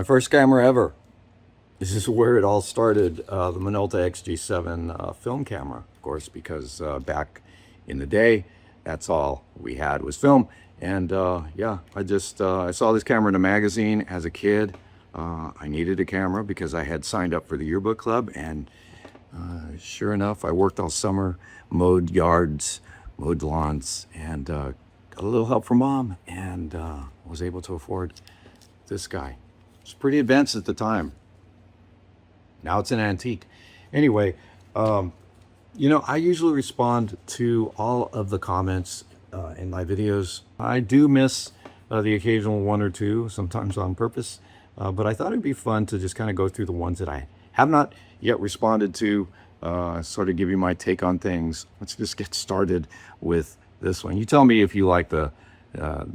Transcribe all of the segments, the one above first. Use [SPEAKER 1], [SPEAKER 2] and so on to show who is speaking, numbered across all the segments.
[SPEAKER 1] My first camera ever. This is where it all started, the Minolta XG7 film camera, of course, because back in the day, that's all we had was film. And yeah, I saw this camera in a magazine as a kid. I needed a camera because I had signed up for the yearbook club, and sure enough, I worked all summer, mowed yards, mowed lawns, and got a little help from mom, and was able to afford this guy. It's pretty advanced at the time. Now it's an antique. Anyway, I usually respond to all of the comments in my videos. I do miss the occasional one or two, sometimes on purpose, but I thought it'd be fun to just kind of go through the ones that I have not yet responded to, sort of give you my take on things. Let's just get started with this one. You tell me if you like the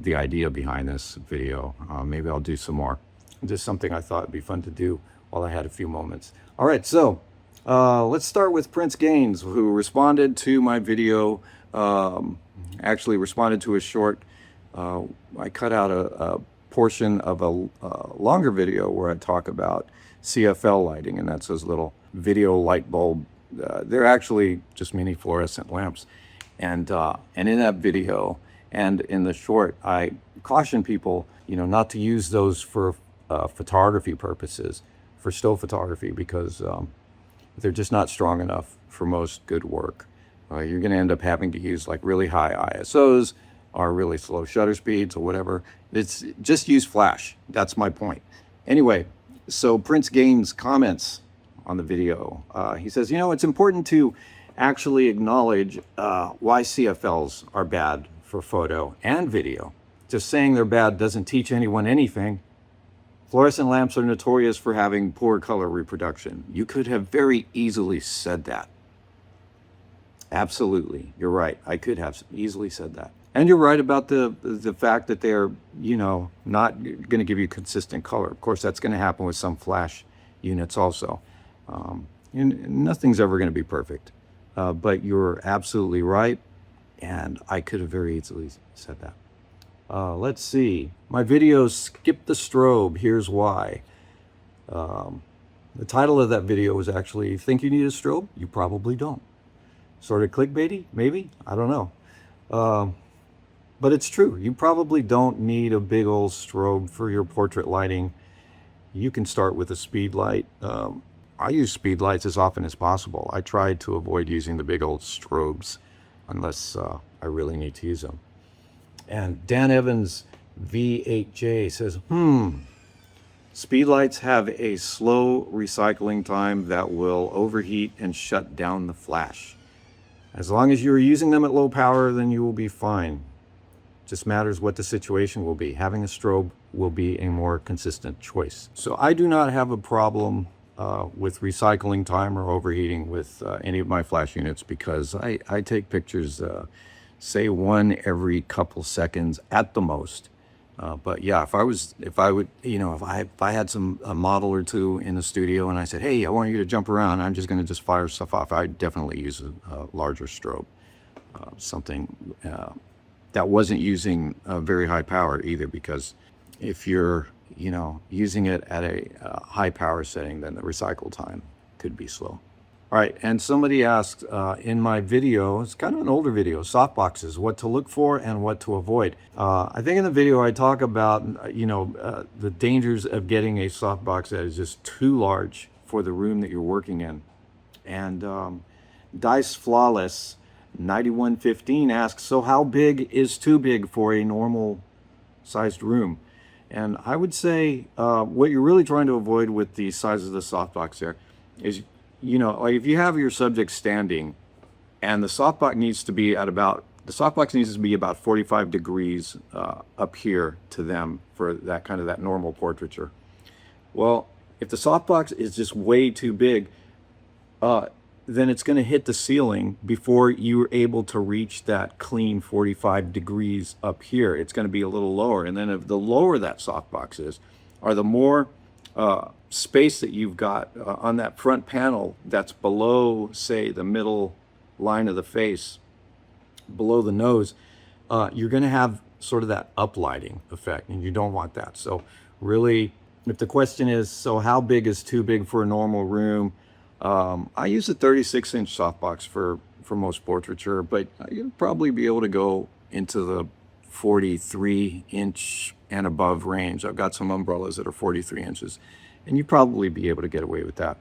[SPEAKER 1] idea behind this video. Maybe I'll do some more. Just something I thought would be fun to do while I had a few moments. All right, so let's start with Prince Gaines, who responded to my video, actually responded to a short. I cut out a portion of a longer video where I talk about CFL lighting, and that's those little video light bulb. They're actually just mini fluorescent lamps. And in that video and in the short, I caution people, not to use those for photography purposes, for still photography, because they're just not strong enough for most good work. You're going to end up having to use like really high ISOs or really slow shutter speeds or whatever. It's just use flash. That's my point. Anyway, so Prince Gaines comments on the video. He says, it's important to actually acknowledge why CFLs are bad for photo and video. Just saying they're bad doesn't teach anyone anything. Fluorescent lamps are notorious for having poor color reproduction. You could have very easily said that. Absolutely, you're right. I could have easily said that. And you're right about the fact that they're, not going to give you consistent color. Of course, that's going to happen with some flash units also. Nothing's ever going to be perfect. But you're absolutely right, and I could have very easily said that. Let's see. My video, Skip the Strobe, Here's Why. The title of that video was actually, Think You Need a Strobe? You Probably Don't. Sort of clickbaity, maybe? I don't know. But it's true. You probably don't need a big old strobe for your portrait lighting. You can start with a speed light. I use speed lights as often as possible. I try to avoid using the big old strobes unless I really need to use them. And Dan Evans V8J says, speed lights have a slow recycling time that will overheat and shut down the flash. As long as you're using them at low power, then you will be fine. Just matters what the situation will be. Having a strobe will be a more consistent choice. So I do not have a problem with recycling time or overheating with any of my flash units, because I take pictures, say one every couple seconds at the most. But yeah, if I had a model or two in the studio and I said, hey, I want you to jump around, I'm just going to just fire stuff off, I'd definitely use a larger strobe, something that wasn't using very high power either, because if you're using it at a high power setting, then the recycle time could be slow. All right, and somebody asked in my video, it's kind of an older video, softboxes, what to look for and what to avoid. I think in the video I talk about, the dangers of getting a softbox that is just too large for the room that you're working in. And Dice Flawless 9115 asks, so how big is too big for a normal sized room? And I would say what you're really trying to avoid with the size of the softbox there is, like if you have your subject standing and the softbox needs to be about 45 degrees up here to them for that normal portraiture. Well, if the softbox is just way too big, then it's going to hit the ceiling before you're able to reach that clean 45 degrees up here. It's going to be a little lower. And then if the lower that softbox is, or the more space that you've got on that front panel that's below, say, the middle line of the face, below the nose, you're going to have sort of that uplighting effect, and you don't want that. So really If the question is, so how big is too big for a normal room? I use a 36-inch softbox for most portraiture, but you'll probably be able to go into the 43-inch and above range. I've got some umbrellas that are 43 inches, and you'd probably be able to get away with that.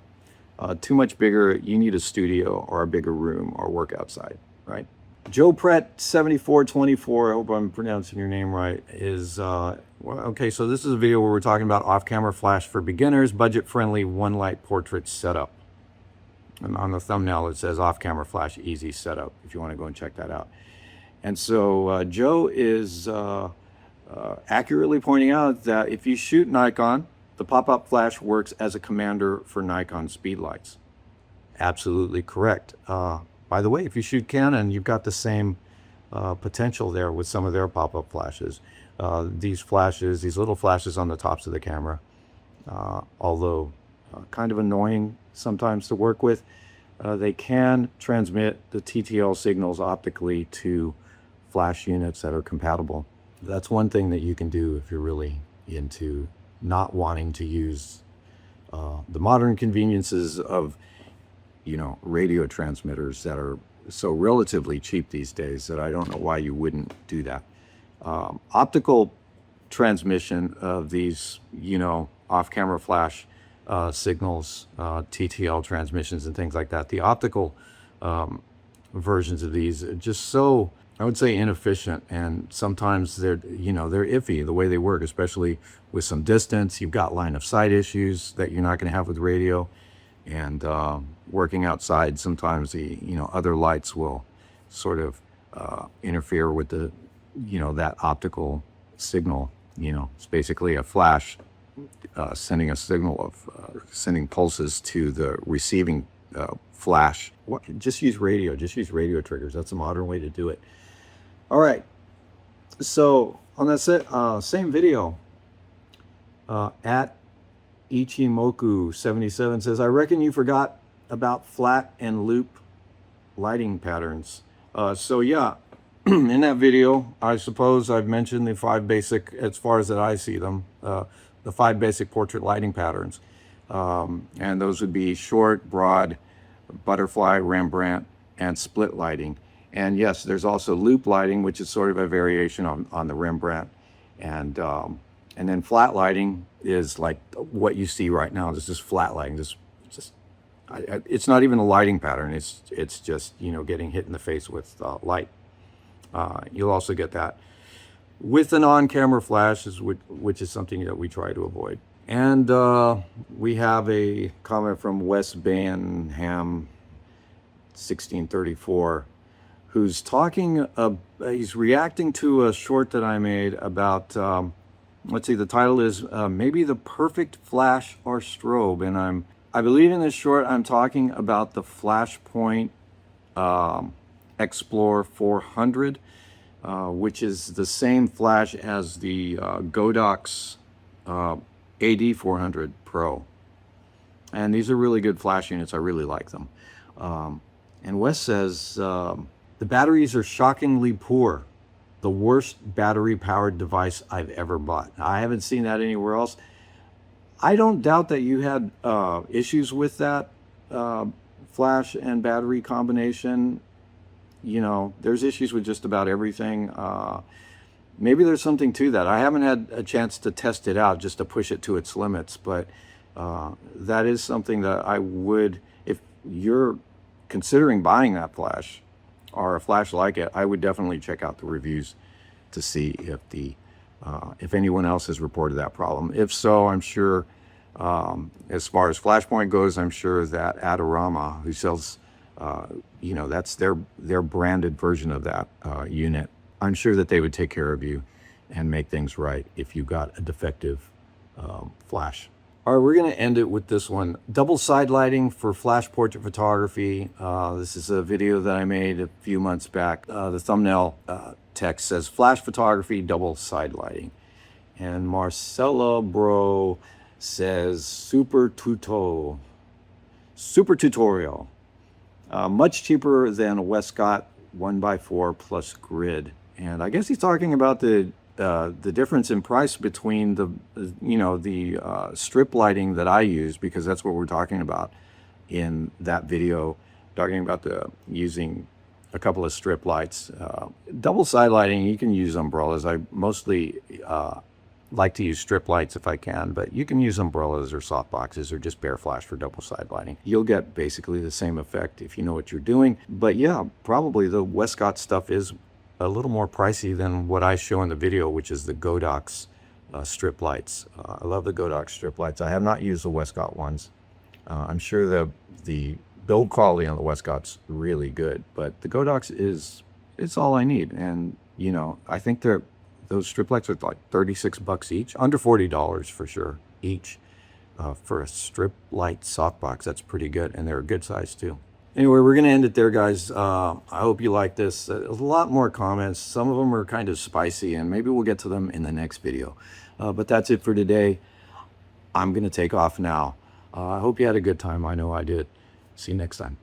[SPEAKER 1] Too much bigger, you need a studio or a bigger room or work outside, right? Joe Pratt 7424, I hope I'm pronouncing your name right, is, well, okay, so this is a video where we're talking about off-camera flash for beginners, budget-friendly one-light portrait setup. And on the thumbnail it says off-camera flash easy setup, if you want to go and check that out. And so Joe is accurately pointing out that if you shoot Nikon, the pop-up flash works as a commander for Nikon speedlights. Absolutely correct. By the way, if you shoot Canon, you've got the same potential there with some of their pop-up flashes. These flashes, these little flashes on the tops of the camera, although kind of annoying sometimes to work with, they can transmit the TTL signals optically to flash units that are compatible. That's one thing that you can do if you're really into not wanting to use the modern conveniences of, you know, radio transmitters that are so relatively cheap these days that I don't know why you wouldn't do that. Optical transmission of these, you know, off-camera flash signals, TTL transmissions and things like that. The optical versions of these are just so, I would say, inefficient, and sometimes they're, you know, they're iffy the way they work, especially with some distance. You've got line of sight issues that you're not going to have with radio, and working outside, sometimes the, you know, other lights will sort of interfere with the, you know, that optical signal. You know, it's basically a flash sending a signal of sending pulses to the receiving flash. Just use radio triggers. That's a modern way to do it. All right, so on that same video, at Ichimoku77 says, I reckon you forgot about flat and loop lighting patterns. So yeah, in that video, I suppose I've mentioned the 5 basic, as far as that I see them, the 5 basic portrait lighting patterns. And those would be short, broad, butterfly, Rembrandt, and split lighting. And yes, there's also loop lighting, which is sort of a variation on the Rembrandt. And then flat lighting is like what you see right now. This is flat lighting. It's not even a lighting pattern. It's just, you know, getting hit in the face with light. You'll also get that with an on-camera flash, which is something that we try to avoid. And we have a comment from Wes Banham 1634, who's talking, he's reacting to a short that I made about, let's see, the title is maybe the perfect flash or strobe. And I believe in this short, I'm talking about the Flashpoint Explore 400, which is the same flash as the Godox AD 400 Pro. And these are really good flash units. I really like them. And Wes says, the batteries are shockingly poor. The worst battery-powered device I've ever bought. Now, I haven't seen that anywhere else. I don't doubt that you had issues with that flash and battery combination. You know, there's issues with just about everything. Maybe there's something to that. I haven't had a chance to test it out just to push it to its limits, but that is something that I would, if you're considering buying that flash or a flash like it, I would definitely check out the reviews to see if anyone else has reported that problem. If so, I'm sure, as far as Flashpoint goes, I'm sure that Adorama, who sells, you know, that's their branded version of that unit, I'm sure that they would take care of you and make things right if you got a defective flash. All right, we're going to end it with this one. Double side lighting for flash portrait photography. This is a video that I made a few months back. The thumbnail text says flash photography, double side lighting. And Marcella Bro says super tutorial. Much cheaper than a Westcott 1x4 plus grid. And I guess he's talking about the the difference in price between the strip lighting that I use, because that's what we're talking about in that video, talking about using a couple of strip lights. Double side lighting, you can use umbrellas. I mostly like to use strip lights if I can, but you can use umbrellas or softboxes or just bare flash for double side lighting. You'll get basically the same effect if you know what you're doing. But yeah, probably the Westcott stuff is a little more pricey than what I show in the video, which is the Godox strip lights. I love the Godox strip lights. I have not used the Westcott ones. I'm sure the build quality on the Westcott's really good, but the Godox it's all I need. And I think those strip lights are like 36 bucks each, under $40 for sure each. For a strip light softbox, that's pretty good, and they're a good size too. Anyway, we're gonna end it there, guys. I hope you like this. A lot more comments. Some of them are kind of spicy, and maybe we'll get to them in the next video. But that's it for today. I'm gonna take off now. I hope you had a good time. I know I did. See you next time.